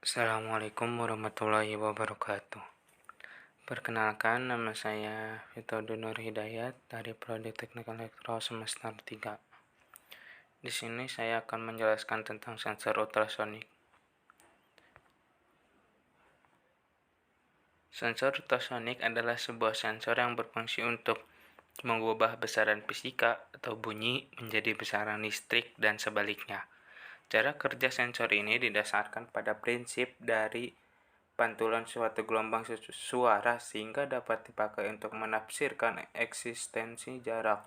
Assalamualaikum warahmatullahi wabarakatuh. Perkenalkan, nama saya Fitodun Nur Hidayat dari Prodi Teknik Elektro semester 3. Di sini saya akan menjelaskan tentang sensor ultrasonik. Sensor ultrasonik adalah sebuah sensor yang berfungsi untuk mengubah besaran fisika atau bunyi menjadi besaran listrik dan sebaliknya. Cara kerja sensor ini didasarkan pada prinsip dari pantulan suatu gelombang suara sehingga dapat dipakai untuk menafsirkan eksistensi jarak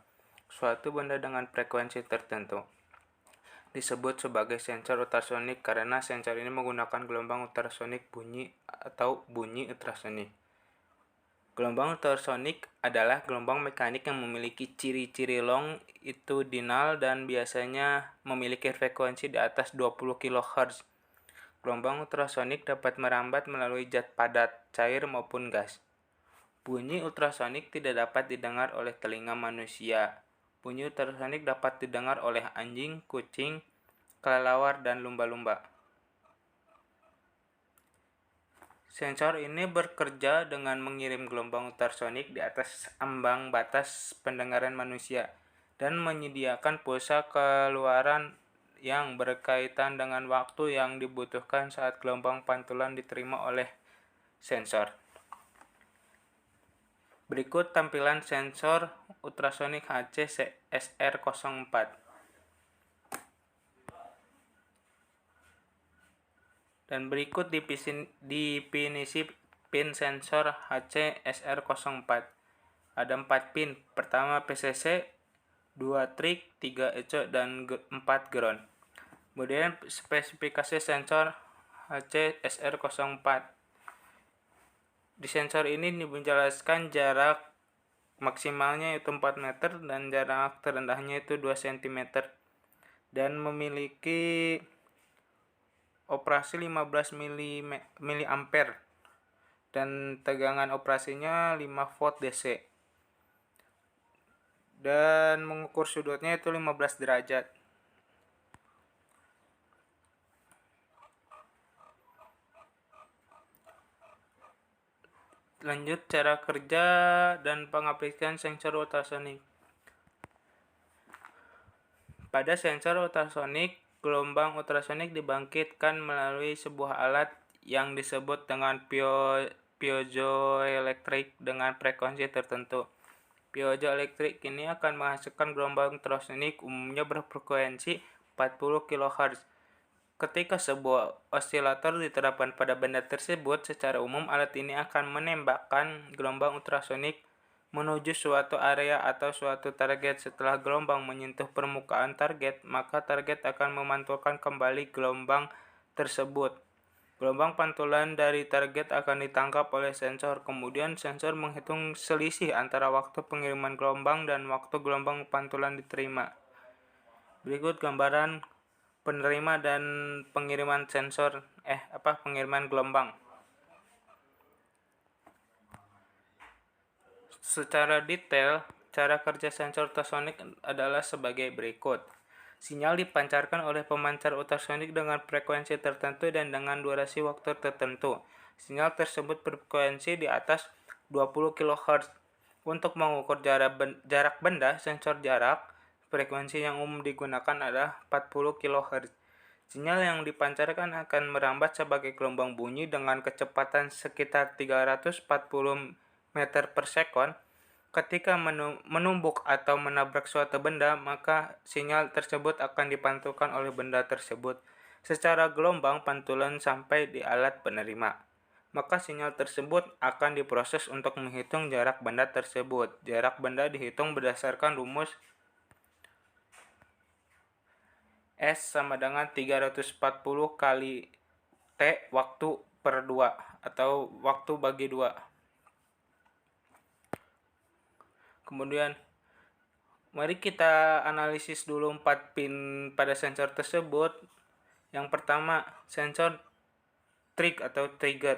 suatu benda dengan frekuensi tertentu. Disebut sebagai sensor ultrasonik karena sensor ini menggunakan gelombang ultrasonik bunyi atau bunyi ultrasonik. Gelombang ultrasonik adalah gelombang mekanik yang memiliki ciri-ciri longitudinal dan biasanya memiliki frekuensi di atas 20 kHz. Gelombang ultrasonik dapat merambat melalui zat padat, cair maupun gas. Bunyi ultrasonik tidak dapat didengar oleh telinga manusia. Bunyi ultrasonik dapat didengar oleh anjing, kucing, kelelawar, dan lumba-lumba. Sensor ini bekerja dengan mengirim gelombang ultrasonik di atas ambang batas pendengaran manusia dan menyediakan pulsa keluaran yang berkaitan dengan waktu yang dibutuhkan saat gelombang pantulan diterima oleh sensor. Berikut tampilan sensor ultrasonik HC-SR04. Dan berikut definisi pin sensor HC-SR04. Ada 4 pin. Pertama PCC, 2 trig, 3 eco, dan 4 ground. Kemudian spesifikasi sensor HC-SR04. Di sensor ini menjelaskan jarak maksimalnya itu 4 meter dan jarak terendahnya itu 2 cm. Dan memiliki operasi 15 mA dan tegangan operasinya 5 volt DC. Dan mengukur sudutnya itu 15 derajat. Lanjut cara kerja dan pengaplikasian sensor ultrasonik. Pada sensor ultrasonik, gelombang ultrasonik dibangkitkan melalui sebuah alat yang disebut dengan piezoelektrik dengan frekuensi tertentu. Piezoelektrik ini akan menghasilkan gelombang ultrasonik umumnya berfrekuensi 40 kHz. Ketika sebuah osilator diterapkan pada benda tersebut, secara umum alat ini akan menembakkan gelombang ultrasonik menuju suatu area atau suatu target. Setelah gelombang menyentuh permukaan target, maka target akan memantulkan kembali gelombang tersebut. Gelombang pantulan dari target akan ditangkap oleh sensor. Kemudian sensor menghitung selisih antara waktu pengiriman gelombang dan waktu gelombang pantulan diterima. Berikut gambaran penerima dan pengiriman pengiriman gelombang. Secara detail, cara kerja sensor ultrasonik adalah sebagai berikut. Sinyal dipancarkan oleh pemancar ultrasonik dengan frekuensi tertentu dan dengan durasi waktu tertentu. Sinyal tersebut berfrekuensi di atas 20 kHz. Untuk mengukur jarak benda, sensor jarak, frekuensi yang umum digunakan adalah 40 kHz. Sinyal yang dipancarkan akan merambat sebagai gelombang bunyi dengan kecepatan sekitar 340 meter per sekon. Ketika menumbuk atau menabrak suatu benda, maka sinyal tersebut akan dipantulkan oleh benda tersebut secara gelombang pantulan sampai di alat penerima. Maka sinyal tersebut akan diproses untuk menghitung jarak benda tersebut. Jarak benda dihitung berdasarkan rumus S sama dengan 340 kali T waktu per 2 atau waktu bagi 2. Kemudian mari kita analisis dulu 4 pin pada sensor tersebut. Yang pertama, sensor trig atau trigger.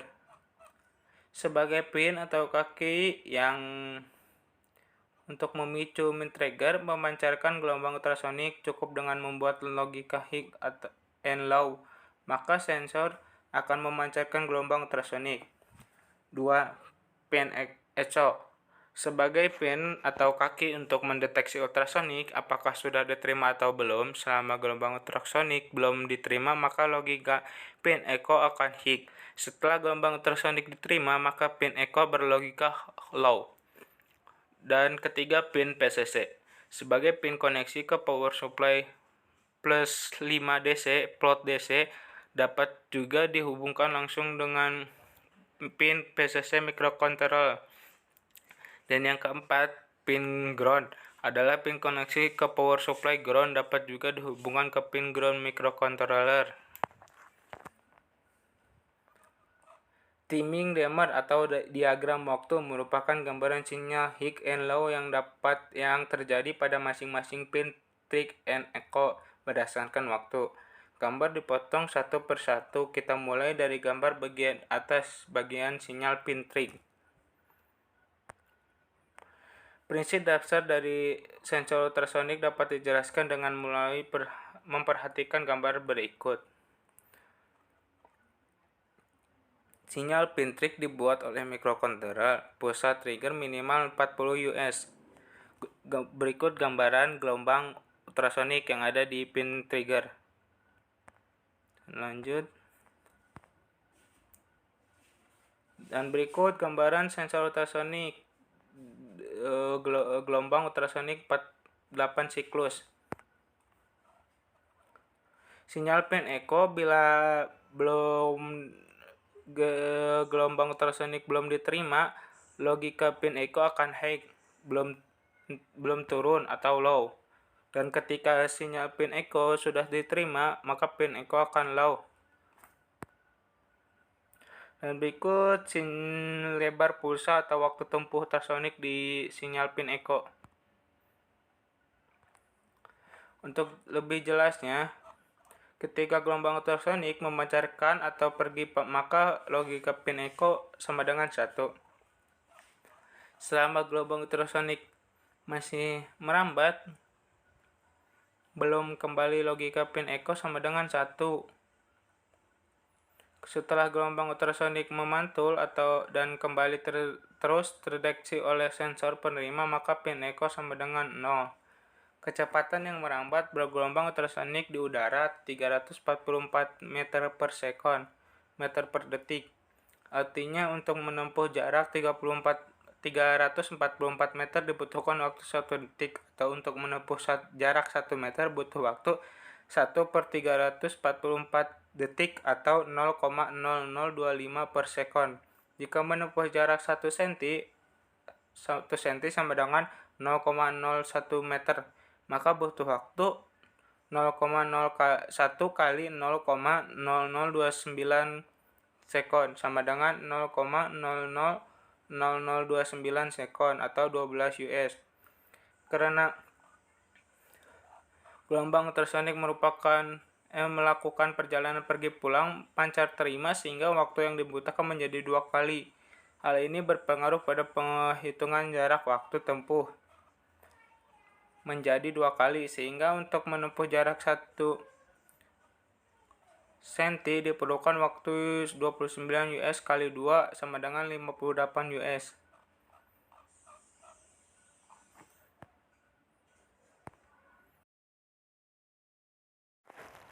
Sebagai pin atau kaki yang untuk memicu trigger memancarkan gelombang ultrasonik cukup dengan membuat logika high and low. Maka sensor akan memancarkan gelombang ultrasonik. 2. Pin echo. Sebagai pin atau kaki untuk mendeteksi ultrasonik apakah sudah diterima atau belum. Selama gelombang ultrasonik belum diterima, maka logika pin echo akan high. Setelah gelombang ultrasonik diterima, maka pin echo berlogika low. Dan ketiga, pin PCC. Sebagai pin koneksi ke power supply plus 5 DC, plot DC, dapat juga dihubungkan langsung dengan pin PCC microcontroller. Dan yang keempat, pin ground adalah pin koneksi ke power supply ground, dapat juga dihubungkan ke pin ground microcontroller. Timing dimmer atau diagram waktu merupakan gambaran sinyal high and low yang terjadi pada masing-masing pin trig and echo berdasarkan waktu. Gambar dipotong satu persatu. Kita mulai dari gambar bagian atas, bagian sinyal pin trig. Prinsip dasar dari sensor ultrasonik dapat dijelaskan dengan mulai memperhatikan gambar berikut. Sinyal pin trig dibuat oleh microcontroller, pulsa trigger minimal 40 US. Berikut gambaran gelombang ultrasonik yang ada di pin trigger. Lanjut. Dan berikut gambaran sensor ultrasonik gelombang ultrasonik 8 siklus. Sinyal pin echo bila gelombang ultrasonik belum diterima, logika pin echo akan high, belum turun atau low. Dan ketika sinyal pin echo sudah diterima, maka pin echo akan low. Dan berikut lebar pulsa atau waktu tempuh ultrasonik di sinyal pin echo. Untuk lebih jelasnya, ketika gelombang ultrasonik memancarkan atau pergi, maka logika pin echo sama dengan 1. Selama gelombang ultrasonik masih merambat, belum kembali, logika pin echo sama dengan 1. Setelah gelombang ultrasonik memantul dan kembali terus terdeteksi oleh sensor penerima, maka pin echo sama dengan 0. Kecepatan yang merambat bergelombang ultrasonik di udara 344 meter per detik. Artinya untuk menempuh jarak 344 meter dibutuhkan waktu 1 detik, atau untuk menempuh jarak 1 meter butuh waktu 1/344 detik atau 0,0025 per sekon. Jika menempuh jarak 1 cm sama dengan 0,01 meter, maka butuh waktu 0,01 kali 0,0029 sekon sama dengan 0,000029 sekon atau 12 US. Karena gelombang ultrasonik melakukan perjalanan pergi pulang pancar terima, sehingga waktu yang dibutuhkan menjadi 2 kali. Hal ini berpengaruh pada penghitungan jarak waktu tempuh menjadi 2 kali, sehingga untuk menempuh jarak 1 cm diperlukan waktu 29 US kali 2 sama dengan 58 US.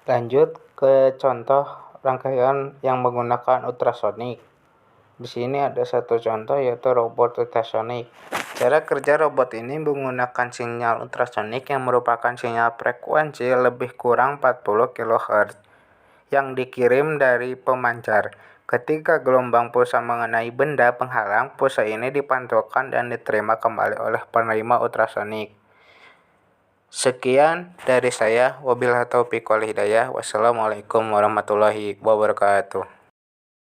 Lanjut ke contoh rangkaian yang menggunakan ultrasonik. Di sini ada satu contoh, yaitu robot ultrasonik. Cara kerja robot ini menggunakan sinyal ultrasonik yang merupakan sinyal frekuensi lebih kurang 40 kHz yang dikirim dari pemancar. Ketika gelombang pulsa mengenai benda penghalang, pulsa ini dipantulkan dan diterima kembali oleh penerima ultrasonik. Sekian dari saya. Wabillahi taufiq wal hidayah. Wassalamualaikum warahmatullahi wabarakatuh.